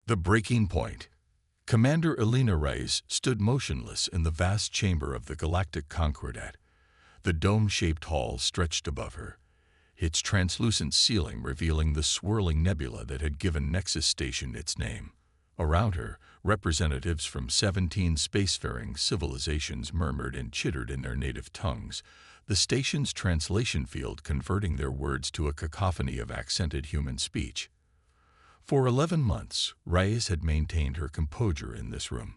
The breaking point. Commander Elena Reyes stood motionless in the vast chamber of the Galactic Concordat. The dome-shaped hall stretched above her, its translucent ceiling revealing the swirling nebula that had given Nexus Station its name. Around her, representatives from 17 spacefaring civilizations murmured and chittered in their native tongues, the station's translation field converting their words to a cacophony of accented human speech. For 11 months, Reyes had maintained her composure in this room.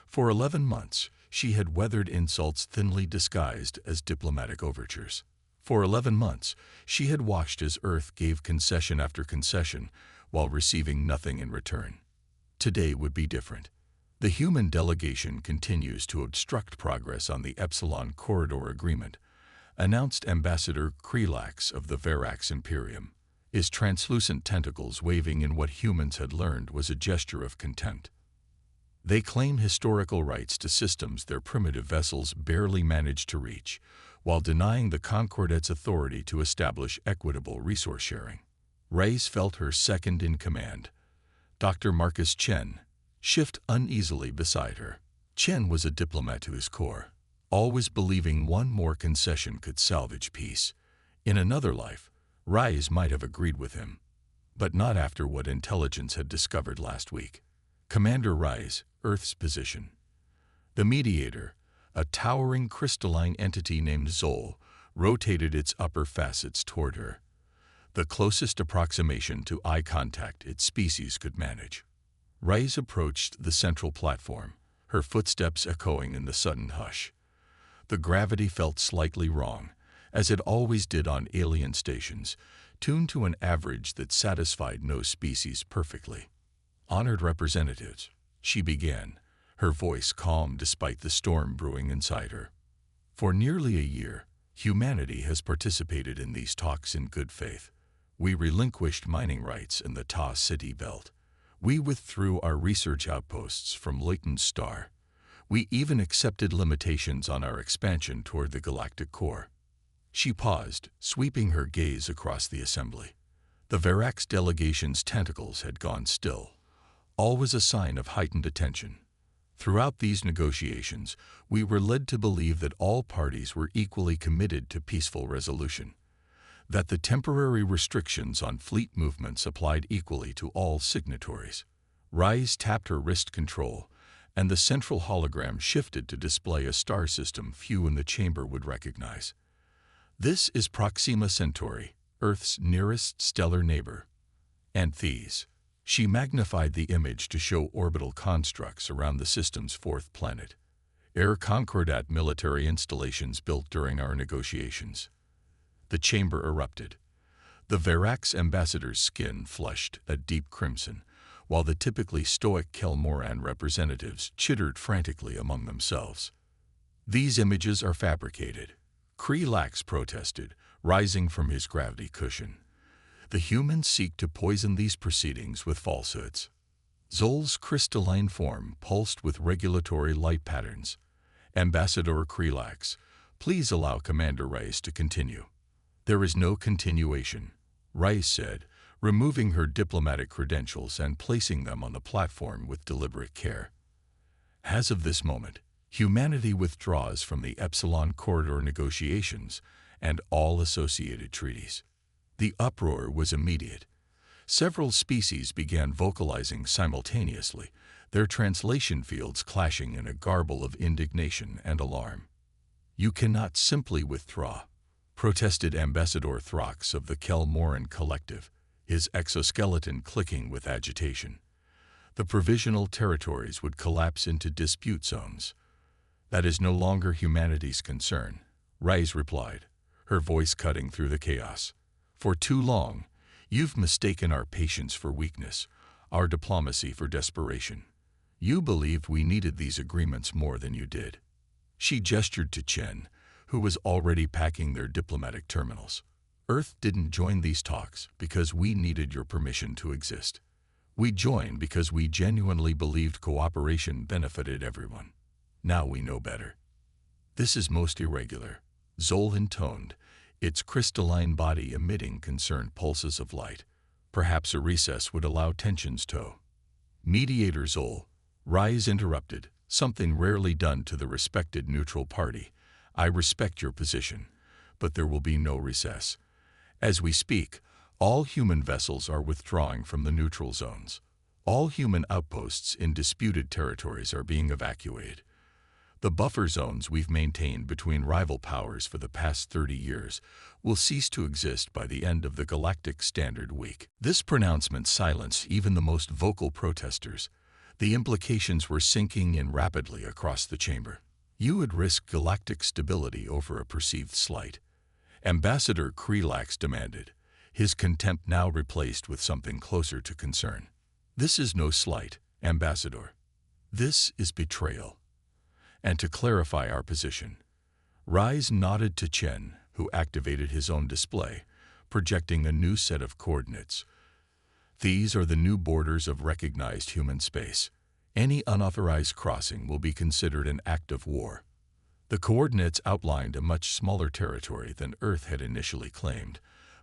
For 11 months, she had weathered insults thinly disguised as diplomatic overtures. For 11 months, she had watched as Earth gave concession after concession while receiving nothing in return. Today would be different. The human delegation continues to obstruct progress on the Epsilon Corridor Agreement, announced Ambassador Krelax of the Verax Imperium, his translucent tentacles waving in what humans had learned was a gesture of contempt. They claim historical rights to systems their primitive vessels barely managed to reach, while denying the Concordat's authority to establish equitable resource sharing. Reyes felt her second in command, Dr. Marcus Chen, shift uneasily beside her. Chen was a diplomat to his core, always believing one more concession could salvage peace. In another life, Reyes might have agreed with him, but not after what intelligence had discovered last week. Commander Reyes, Earth's position. The mediator, a towering crystalline entity named Zol, rotated its upper facets toward her, the closest approximation to eye contact its species could manage. Reyes approached the central platform, her footsteps echoing in the sudden hush. The gravity felt slightly wrong, as it always did on alien stations, tuned to an average that satisfied no species perfectly. Honored representatives, she began, her voice calm despite the storm brewing inside her. For nearly a year, humanity has participated in these talks in good faith. We relinquished mining rights in the Ta City Belt. We withdrew our research outposts from Leighton's star. We even accepted limitations on our expansion toward the galactic core. She paused, sweeping her gaze across the assembly. The Verax delegation's tentacles had gone still, always a sign of heightened attention. Throughout these negotiations, we were led to believe that all parties were equally committed to peaceful resolution, that the temporary restrictions on fleet movements applied equally to all signatories. Reyes tapped her wrist control, and the central hologram shifted to display a star system few in the chamber would recognize. This is Proxima Centauri, Earth's nearest stellar neighbor. Anthes. She magnified the image to show orbital constructs around the system's fourth planet, Air Concordat military installations built during our negotiations. The chamber erupted. The Verax ambassador's skin flushed a deep crimson, while the typically stoic Kelmoran representatives chittered frantically among themselves. These images are fabricated, Krelax protested, rising from his gravity cushion. The humans seek to poison these proceedings with falsehoods. Zol's crystalline form pulsed with regulatory light patterns. Ambassador Krelax, please allow Commander Reyes to continue. There is no continuation, Reyes said, removing her diplomatic credentials and placing them on the platform with deliberate care. As of this moment, humanity withdraws from the Epsilon Corridor negotiations and all associated treaties. The uproar was immediate. Several species began vocalizing simultaneously, their translation fields clashing in a garble of indignation and alarm. You cannot simply withdraw, protested Ambassador Throx of the Kelmoran Collective, his exoskeleton clicking with agitation. The provisional territories would collapse into dispute zones. That is no longer humanity's concern, Reyes replied, her voice cutting through the chaos. For too long, you've mistaken our patience for weakness, our diplomacy for desperation. You believed we needed these agreements more than you did. She gestured to Chen, who was already packing their diplomatic terminals. Earth didn't join these talks because we needed your permission to exist. We joined because we genuinely believed cooperation benefited everyone. Now we know better. This is most irregular, Zol intoned, its crystalline body emitting concerned pulses of light. Perhaps a recess would allow tensions to. Mediator Zol, Rise interrupted, something rarely done to the respected neutral party. I respect your position, but there will be no recess. As we speak, all human vessels are withdrawing from the neutral zones. All human outposts in disputed territories are being evacuated. The buffer zones we've maintained between rival powers for the past 30 years will cease to exist by the end of the Galactic Standard Week. This pronouncement silenced even the most vocal protesters. The implications were sinking in rapidly across the chamber. You would risk galactic stability over a perceived slight. Ambassador Krelax demanded, his contempt now replaced with something closer to concern. This is no slight, Ambassador. This is betrayal. And to clarify our position, Rise nodded to Chen, who activated his own display, projecting a new set of coordinates. These are the new borders of recognized human space. Any unauthorized crossing will be considered an act of war. The coordinates outlined a much smaller territory than Earth had initially claimed,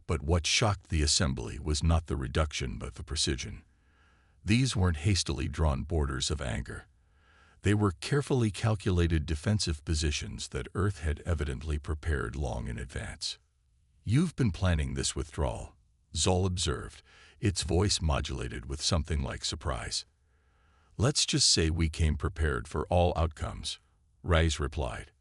but what shocked the assembly was not the reduction but the precision. These weren't hastily drawn borders of anger. They were carefully calculated defensive positions that Earth had evidently prepared long in advance. You've been planning this withdrawal, Zol observed, its voice modulated with something like surprise. Let's just say we came prepared for all outcomes, Rise replied.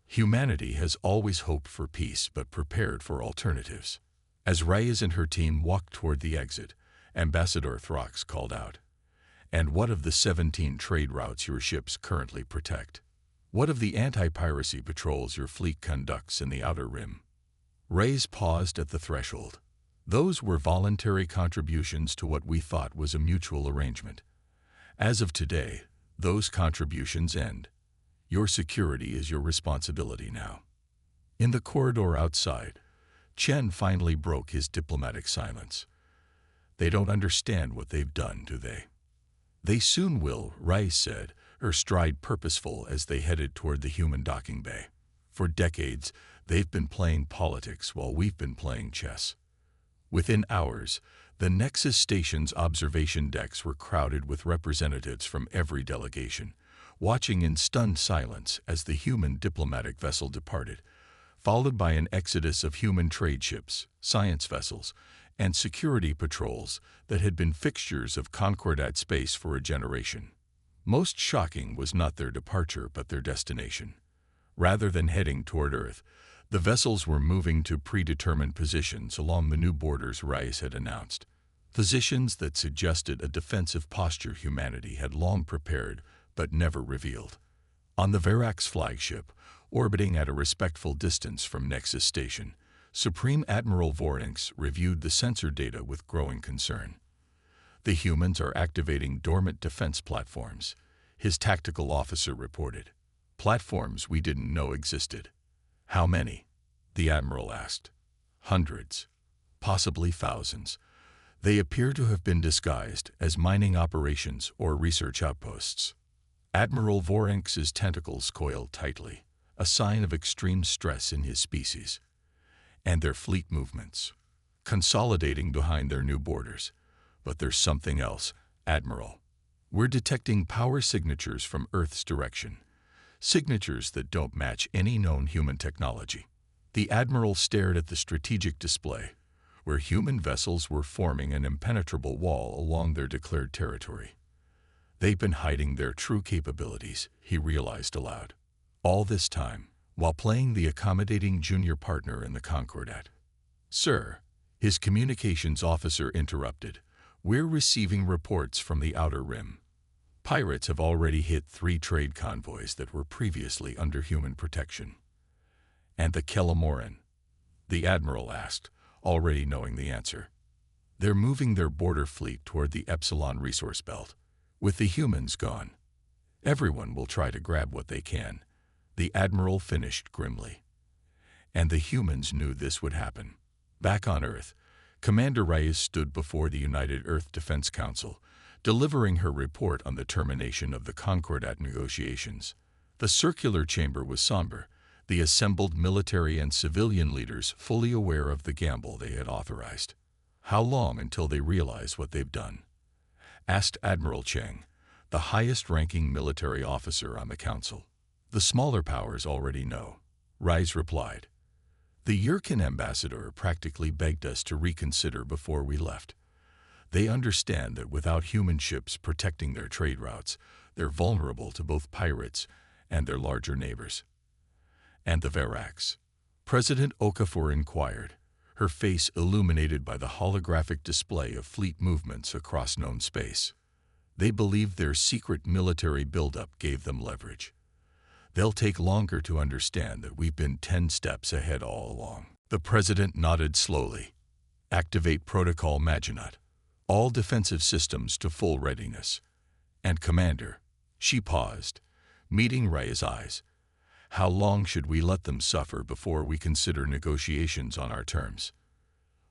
Humanity has always hoped for peace but prepared for alternatives. As Rise and her team walked toward the exit, Ambassador Throx called out, And what of the 17 trade routes your ships currently protect? What of the anti-piracy patrols your fleet conducts in the Outer Rim? Rise paused at the threshold. Those were voluntary contributions to what we thought was a mutual arrangement. As of today, those contributions end. Your security is your responsibility now. In the corridor outside, Chen finally broke his diplomatic silence. They don't understand what they've done, do they? They soon will, Rise said, her stride purposeful as they headed toward the human docking bay. For decades, they've been playing politics while we've been playing chess. Within hours, the Nexus Station's observation decks were crowded with representatives from every delegation, watching in stunned silence as the human diplomatic vessel departed, followed by an exodus of human trade ships, science vessels, and security patrols that had been fixtures of Concordat space for a generation. Most shocking was not their departure but their destination. Rather than heading toward Earth, the vessels were moving to predetermined positions along the new borders Rise had announced, positions that suggested a defensive posture humanity had long prepared but never revealed. On the Verax flagship, orbiting at a respectful distance from Nexus Station, Supreme Admiral Vorinx reviewed the sensor data with growing concern. The humans are activating dormant defense platforms, his tactical officer reported. Platforms we didn't know existed. How many? The Admiral asked. Hundreds, possibly thousands. They appear to have been disguised as mining operations or research outposts. Admiral Vorinx's tentacles coiled tightly, a sign of extreme stress in his species. And their fleet movements, consolidating behind their new borders. But there's something else, Admiral. We're detecting power signatures from Earth's direction. Signatures that don't match any known human technology. The Admiral stared at the strategic display, where human vessels were forming an impenetrable wall along their declared territory. They've been hiding their true capabilities, he realized aloud. All this time, while playing the accommodating junior partner in the Concordat. Sir, his communications officer interrupted, we're receiving reports from the Outer Rim. Pirates have already hit 3 trade convoys that were previously under human protection. And the Kelamoran? The Admiral asked, already knowing the answer. They're moving their border fleet toward the Epsilon resource belt. With the humans gone, everyone will try to grab what they can, the Admiral finished grimly. And the humans knew this would happen. Back on Earth, Commander Reyes stood before the United Earth Defense Council, delivering her report on the termination of the Concordat negotiations. The circular chamber was somber, the assembled military and civilian leaders fully aware of the gamble they had authorized. How long until they realize what they've done? asked Admiral Cheng, the highest-ranking military officer on the council. The smaller powers already know, Rise replied. The Yurkin ambassador practically begged us to reconsider before we left. They understand that without human ships protecting their trade routes, they're vulnerable to both pirates and their larger neighbors. And the Verax? President Okafor inquired, her face illuminated by the holographic display of fleet movements across known space. They believe their secret military buildup gave them leverage. They'll take longer to understand that we've been 10 steps ahead all along. The president nodded slowly. Activate Protocol Maginot. All defensive systems to full readiness. And Commander, she paused, meeting Ray's eyes. How long should we let them suffer before we consider negotiations on our terms?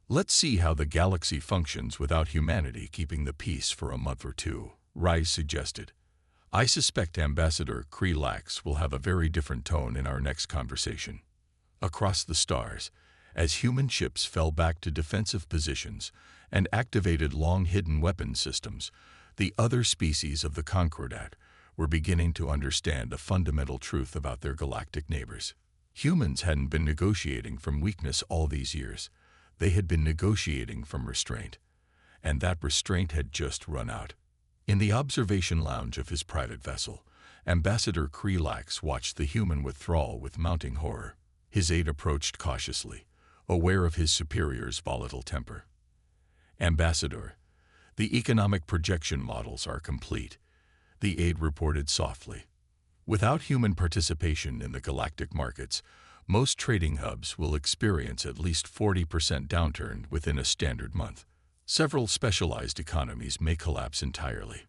Let's see how the galaxy functions without humanity keeping the peace for a month or two, Rai suggested. I suspect Ambassador Krelax will have a very different tone in our next conversation. Across the stars, as human ships fell back to defensive positions and activated long-hidden weapon systems, the other species of the Concordat were beginning to understand a fundamental truth about their galactic neighbors. Humans hadn't been negotiating from weakness all these years. They had been negotiating from restraint. And that restraint had just run out. In the observation lounge of his private vessel, Ambassador Krelax watched the human withdrawal with mounting horror. His aide approached cautiously, aware of his superior's volatile temper. Ambassador, the economic projection models are complete, the aide reported softly. Without human participation in the galactic markets, most trading hubs will experience at least 40% downturn within a standard month. Several specialized economies may collapse entirely.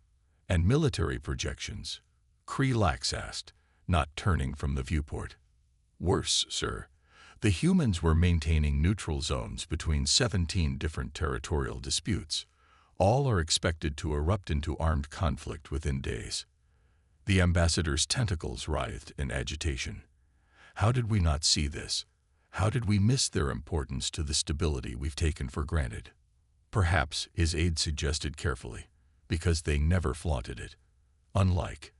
And military projections? Krelax asked, not turning from the viewport. Worse, sir. The humans were maintaining neutral zones between 17 different territorial disputes. All are expected to erupt into armed conflict within days. The ambassador's tentacles writhed in agitation. How did we not see this? How did we miss their importance to the stability we've taken for granted? Perhaps, his aide suggested carefully, because they never flaunted it. Unlike.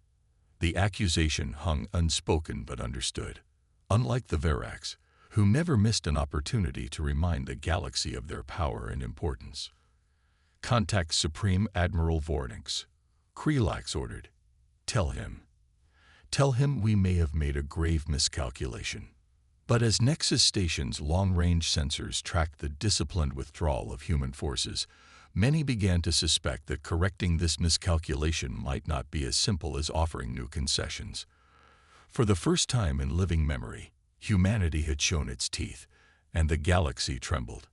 The accusation hung unspoken but understood. Unlike the Verax, who never missed an opportunity to remind the galaxy of their power and importance. Contact Supreme Admiral Vornix, Krelax ordered. Tell him we may have made a grave miscalculation. But as Nexus Station's long-range sensors tracked the disciplined withdrawal of human forces, many began to suspect that correcting this miscalculation might not be as simple as offering new concessions. For the first time in living memory, humanity had shown its teeth, and the galaxy trembled.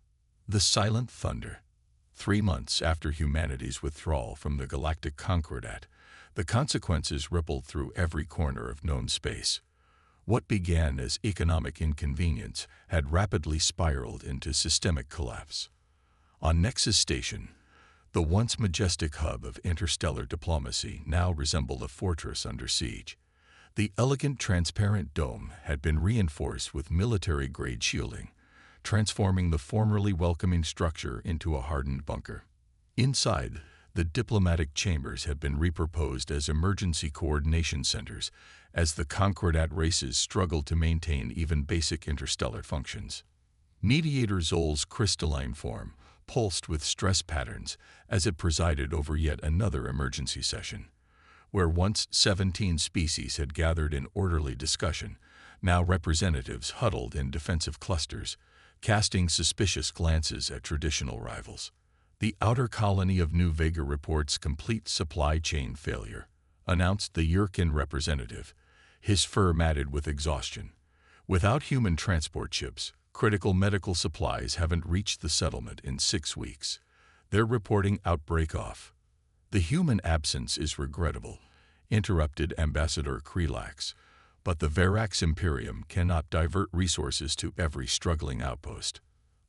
The silent thunder. 3 months after humanity's withdrawal from the Galactic Concordat, the consequences rippled through every corner of known space. What began as economic inconvenience had rapidly spiraled into systemic collapse. On Nexus Station, the once majestic hub of interstellar diplomacy now resembled a fortress under siege. The elegant transparent dome had been reinforced with military-grade shielding, transforming the formerly welcoming structure into a hardened bunker. Inside, the diplomatic chambers had been repurposed as emergency coordination centers as the Concordat races struggled to maintain even basic interstellar functions. Mediator Zol's crystalline form pulsed with stress patterns as it presided over yet another emergency session. Where once 17 species had gathered in orderly discussion, now representatives huddled in defensive clusters, casting suspicious glances at traditional rivals. The outer colony of New Vega reports complete supply chain failure, announced the Yurkin representative, his fur matted with exhaustion. Without human transport ships, critical medical supplies haven't reached the settlement in 6 weeks. They're reporting outbreak off. The human absence is regrettable, interrupted Ambassador Krelax, but the Verax Imperium cannot divert resources to every struggling outpost.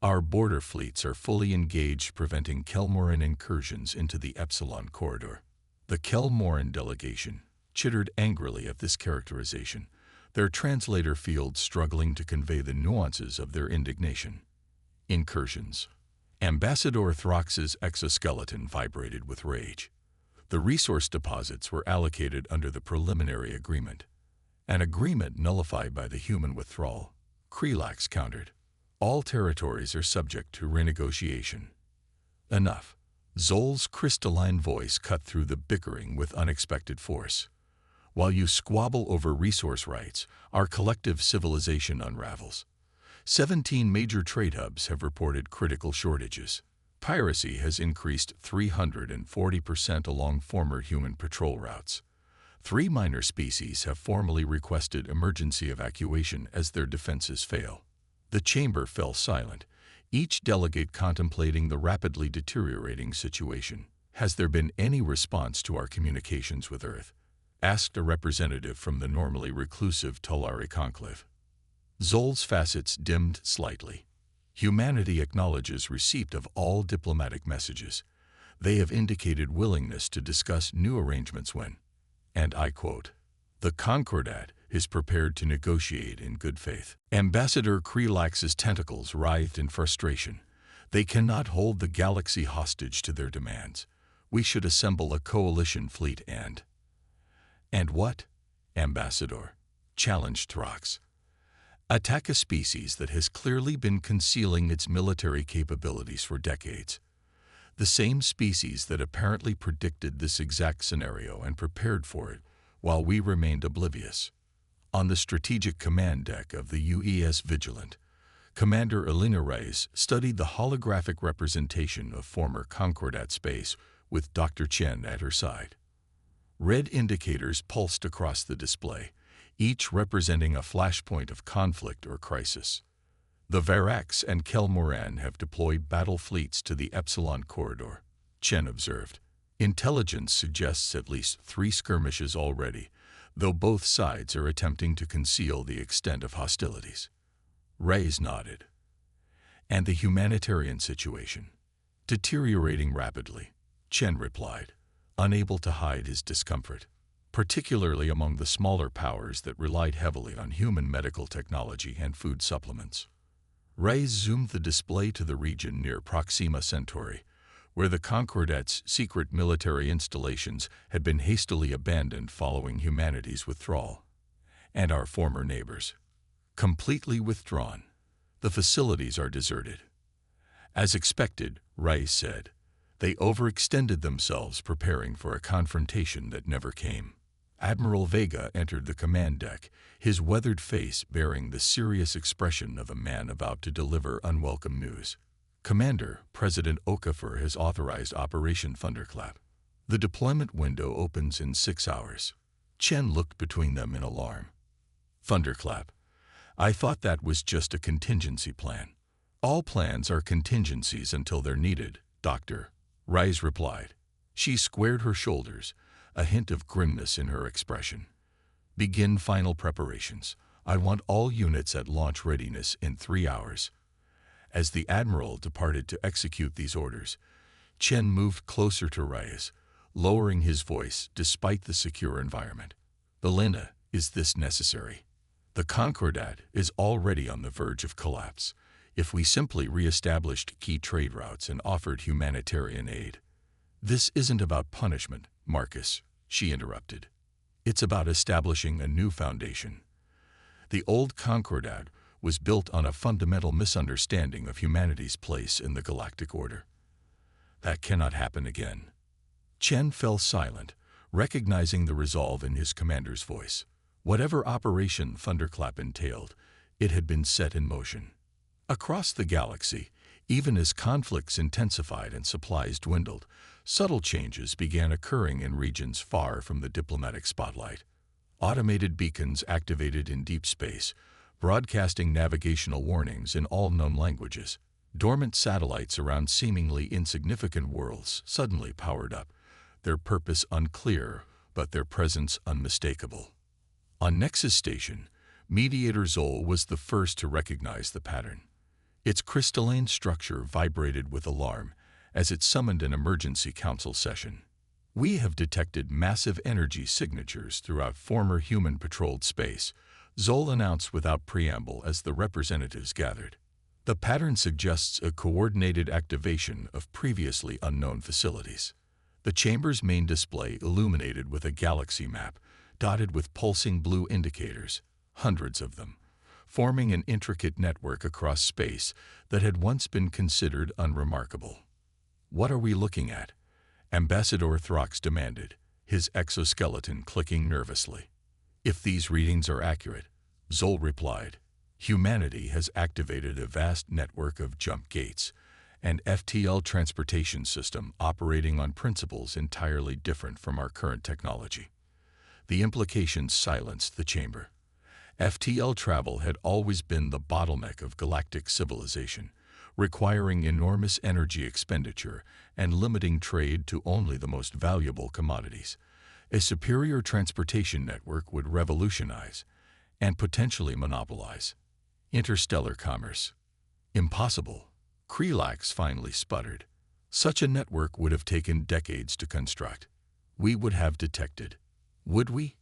Our border fleets are fully engaged preventing Kelmoran incursions into the Epsilon corridor. The Kelmoran delegation chittered angrily at this characterization, their translator field struggling to convey the nuances of their indignation. Incursions. Ambassador Throx's exoskeleton vibrated with rage. The resource deposits were allocated under the preliminary agreement. An agreement nullified by the human withdrawal. Krelax countered. All territories are subject to renegotiation. Enough. Zol's crystalline voice cut through the bickering with unexpected force. While you squabble over resource rights, our collective civilization unravels. 17 major trade hubs have reported critical shortages. Piracy has increased 340% along former human patrol routes. 3 minor species have formally requested emergency evacuation as their defenses fail. The chamber fell silent, each delegate contemplating the rapidly deteriorating situation. Has there been any response to our communications with Earth? Asked a representative from the normally reclusive Tulare conclave. Zol's facets dimmed slightly. Humanity acknowledges receipt of all diplomatic messages. They have indicated willingness to discuss new arrangements when, and I quote, the Concordat is prepared to negotiate in good faith. Ambassador Krelax's tentacles writhed in frustration. They cannot hold the galaxy hostage to their demands. We should assemble a coalition fleet And what, Ambassador? Challenged Thrax. Attack a species that has clearly been concealing its military capabilities for decades. The same species that apparently predicted this exact scenario and prepared for it, while we remained oblivious. On the strategic command deck of the UES Vigilant, Commander Elena Reyes studied the holographic representation of former Concordat space with Dr. Chen at her side. Red indicators pulsed across the display, each representing a flashpoint of conflict or crisis. The Varax and Kelmoran have deployed battle fleets to the Epsilon Corridor, Chen observed. Intelligence suggests at least 3 skirmishes already, though both sides are attempting to conceal the extent of hostilities. Reyes nodded. And the humanitarian situation? Deteriorating rapidly, Chen replied, unable to hide his discomfort, particularly among the smaller powers that relied heavily on human medical technology and food supplements. Reyes zoomed the display to the region near Proxima Centauri, where the Concordat's secret military installations had been hastily abandoned following humanity's withdrawal. And our former neighbors. Completely withdrawn. The facilities are deserted. As expected, Reyes said, they overextended themselves preparing for a confrontation that never came. Admiral Vega entered the command deck, his weathered face bearing the serious expression of a man about to deliver unwelcome news. Commander, President Okafor has authorized Operation Thunderclap. The deployment window opens in 6 hours. Chen looked between them in alarm. Thunderclap. I thought that was just a contingency plan. All plans are contingencies until they're needed, Doctor, Reyes replied. She squared her shoulders, a hint of grimness in her expression. Begin final preparations. I want all units at launch readiness in 3 hours. As the Admiral departed to execute these orders, Chen moved closer to Reyes, lowering his voice despite the secure environment. Elena, is this necessary? The Concordat is already on the verge of collapse. If we simply re-established key trade routes and offered humanitarian aid. This isn't about punishment, Marcus, she interrupted. It's about establishing a new foundation. The old Concordat was built on a fundamental misunderstanding of humanity's place in the galactic order. That cannot happen again. Chen fell silent, recognizing the resolve in his commander's voice. Whatever Operation Thunderclap entailed, it had been set in motion. Across the galaxy, even as conflicts intensified and supplies dwindled, subtle changes began occurring in regions far from the diplomatic spotlight. Automated beacons activated in deep space, broadcasting navigational warnings in all known languages. Dormant satellites around seemingly insignificant worlds suddenly powered up, their purpose unclear, but their presence unmistakable. On Nexus Station, Mediator Zol was the first to recognize the pattern. Its crystalline structure vibrated with alarm as it summoned an emergency council session. We have detected massive energy signatures throughout former human-patrolled space, Zol announced without preamble as the representatives gathered. The pattern suggests a coordinated activation of previously unknown facilities. The chamber's main display illuminated with a galaxy map, dotted with pulsing blue indicators, hundreds of them, forming an intricate network across space that had once been considered unremarkable. "What are we looking at?" Ambassador Throx demanded, his exoskeleton clicking nervously. "If these readings are accurate," Zol replied, "humanity has activated a vast network of jump gates, an FTL transportation system operating on principles entirely different from our current technology." The implications silenced the chamber. FTL travel had always been the bottleneck of galactic civilization, requiring enormous energy expenditure and limiting trade to only the most valuable commodities. A superior transportation network would revolutionize, and potentially monopolize, interstellar commerce. "Impossible," Krelax finally sputtered. "Such a network would have taken decades to construct. We would have detected." "Would we?"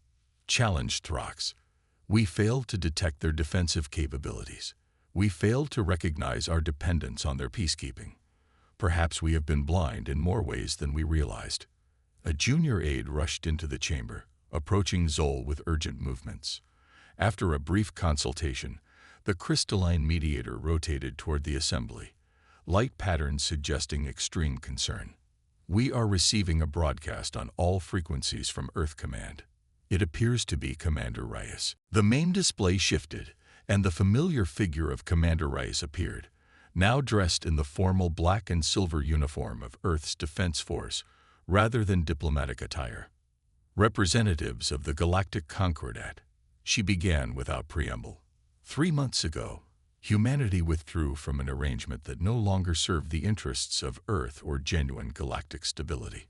challenged Throx. "We failed to detect their defensive capabilities. We failed to recognize our dependence on their peacekeeping. Perhaps we have been blind in more ways than we realized." A junior aide rushed into the chamber, approaching Zol with urgent movements. After a brief consultation, the crystalline mediator rotated toward the assembly, light patterns suggesting extreme concern. "We are receiving a broadcast on all frequencies from Earth Command. It appears to be Commander Reyes." The main display shifted, and the familiar figure of Commander Reyes appeared, now dressed in the formal black and silver uniform of Earth's Defense Force rather than diplomatic attire. "Representatives of the Galactic Concordat," she began without preamble. 3 months ago, humanity withdrew from an arrangement that no longer served the interests of Earth or genuine galactic stability.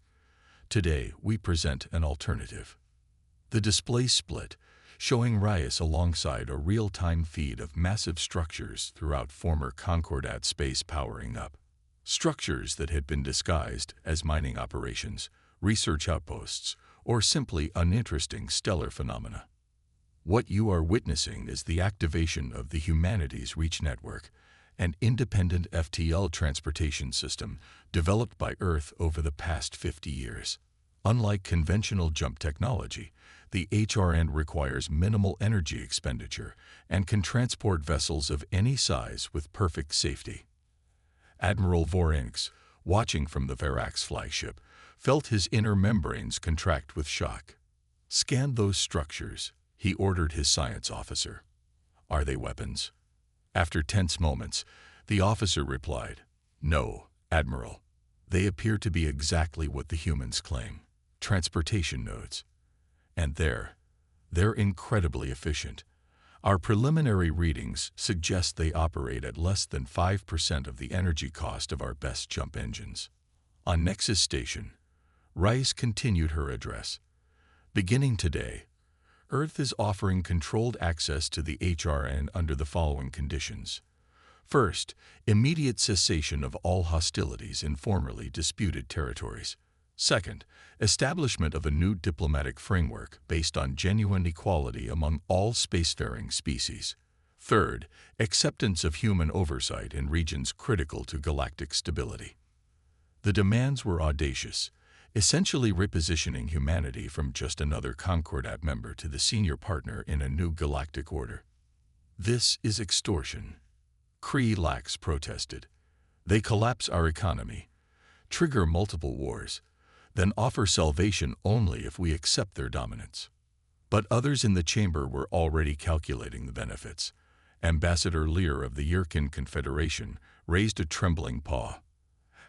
Today, we present an alternative. The display split, showing Reyes alongside a real-time feed of massive structures throughout former Concordat space powering up. Structures that had been disguised as mining operations, research outposts, or simply uninteresting stellar phenomena. "What you are witnessing is the activation of the Humanities Reach Network, an independent FTL transportation system developed by Earth over the past 50 years. Unlike conventional jump technology, the HRN requires minimal energy expenditure and can transport vessels of any size with perfect safety." Admiral Vorinx, watching from the Verax flagship, felt his inner membranes contract with shock. "Scan those structures," he ordered his science officer. "Are they weapons?" After tense moments, the officer replied, "No, Admiral. They appear to be exactly what the humans claim. Transportation nodes. And they're incredibly efficient. Our preliminary readings suggest they operate at less than 5% of the energy cost of our best jump engines." On Nexus Station, Rice continued her address. "Beginning today, Earth is offering controlled access to the HRN under the following conditions. First, immediate cessation of all hostilities in formerly disputed territories. Second, establishment of a new diplomatic framework based on genuine equality among all spacefaring species. Third, acceptance of human oversight in regions critical to galactic stability." The demands were audacious, essentially repositioning humanity from just another Concordat member to the senior partner in a new galactic order. "This is extortion," Krelax protested. "They collapse our economy, trigger multiple wars, then offer salvation only if we accept their dominance." But others in the chamber were already calculating the benefits. Ambassador Lear of the Yurkin Confederation raised a trembling paw.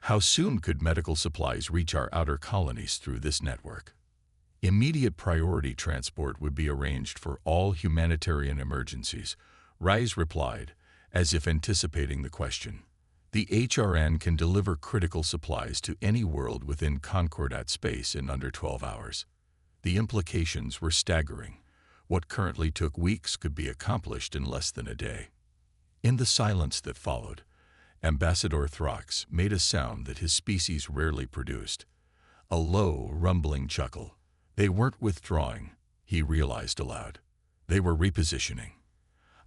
"How soon could medical supplies reach our outer colonies through this network?" "Immediate priority transport would be arranged for all humanitarian emergencies," Rise replied, as if anticipating the question. "The HRN can deliver critical supplies to any world within Concordat space in under 12 hours. The implications were staggering. What currently took weeks could be accomplished in less than a day." In the silence that followed, Ambassador Throx made a sound that his species rarely produced. A low, rumbling chuckle. "They weren't withdrawing," he realized aloud. "They were repositioning."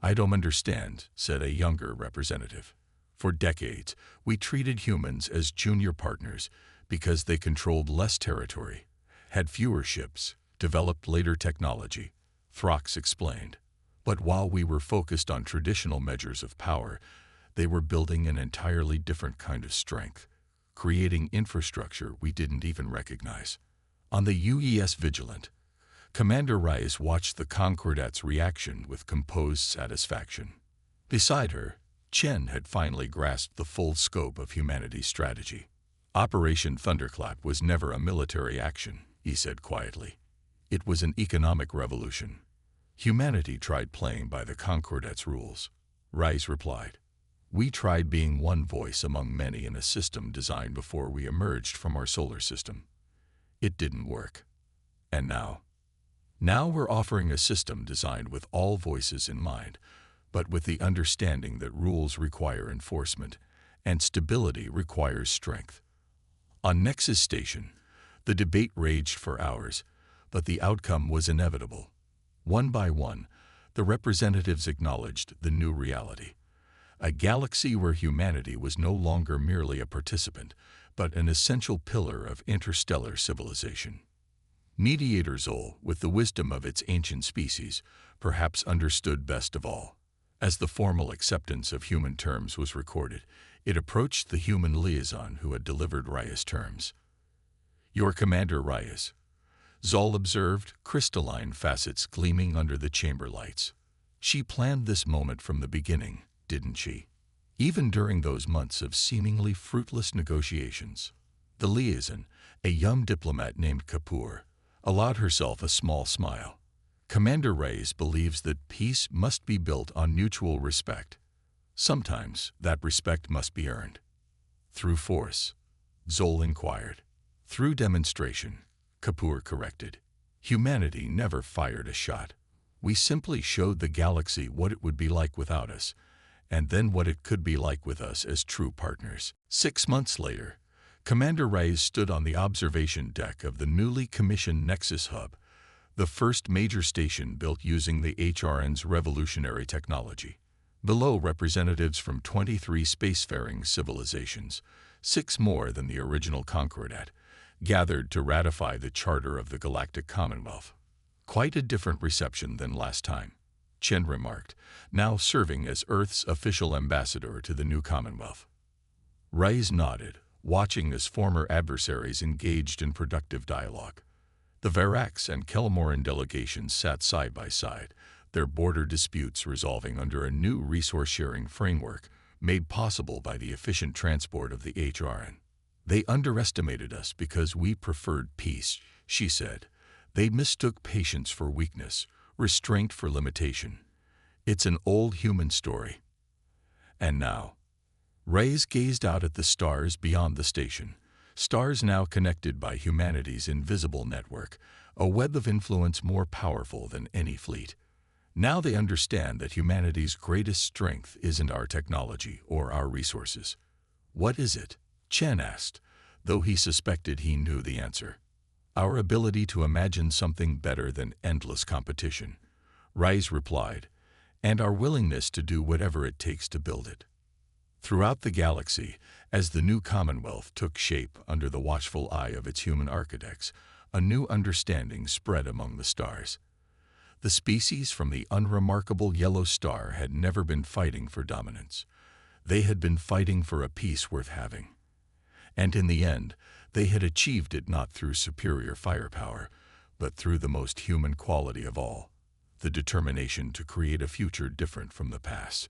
"I don't understand," said a younger representative. "For decades, we treated humans as junior partners, Because they controlled less territory, had fewer ships, developed later technology, Throx explained. But while we were focused on traditional measures of power, they were building an entirely different kind of strength, creating infrastructure we didn't even recognize. On the UES Vigilant, Commander Reyes watched the Concordat's reaction with composed satisfaction. Beside her, Chen had finally grasped the full scope of humanity's strategy. Operation Thunderclap was never a military action, he said quietly. It was an economic revolution. Humanity tried playing by the Concordat's rules. Reyes replied. We tried being one voice among many in a system designed before we emerged from our solar system. It didn't work. And now? Now we're offering a system designed with all voices in mind, but with the understanding that rules require enforcement and stability requires strength. On Nexus Station, the debate raged for hours, but the outcome was inevitable. One by one, the representatives acknowledged the new reality. A galaxy where humanity was no longer merely a participant, but an essential pillar of interstellar civilization. Mediator Zol, with the wisdom of its ancient species, perhaps understood best of all. As the formal acceptance of human terms was recorded, it approached the human liaison who had delivered Reyes' terms. Your Commander Reyes, Zol observed, crystalline facets gleaming under the chamber lights. She planned this moment from the beginning, didn't she? Even during those months of seemingly fruitless negotiations. The liaison, a young diplomat named Kapoor, allowed herself a small smile. Commander Reyes believes that peace must be built on mutual respect. Sometimes that respect must be earned. Through force, Zol inquired. Through demonstration, Kapoor corrected. Humanity never fired a shot. We simply showed the galaxy what it would be like without us, and then what it could be like with us as true partners. 6 months later, Commander Reyes stood on the observation deck of the newly commissioned Nexus Hub, the first major station built using the HRN's revolutionary technology. Below, representatives from 23 spacefaring civilizations, 6 more than the original Concordat, gathered to ratify the Charter of the Galactic Commonwealth. Quite a different reception than last time, Chen remarked, now serving as Earth's official ambassador to the new Commonwealth. Reyes nodded, watching as former adversaries engaged in productive dialogue. The Verax and Kelmoran delegations sat side by side, their border disputes resolving under a new resource-sharing framework made possible by the efficient transport of the HRN. They underestimated us because we preferred peace, she said. They mistook patience for weakness, restraint for limitation. It's an old human story. And now, Reyes gazed out at the stars beyond the station, stars now connected by humanity's invisible network, a web of influence more powerful than any fleet. Now they understand that humanity's greatest strength isn't our technology or our resources. What is it? Chen asked, though he suspected he knew the answer. Our ability to imagine something better than endless competition, Reyes replied, and our willingness to do whatever it takes to build it. Throughout the galaxy, as the new Commonwealth took shape under the watchful eye of its human architects, a new understanding spread among the stars. The species from the unremarkable yellow star had never been fighting for dominance. They had been fighting for a peace worth having. And in the end, they had achieved it not through superior firepower, but through the most human quality of all, the determination to create a future different from the past.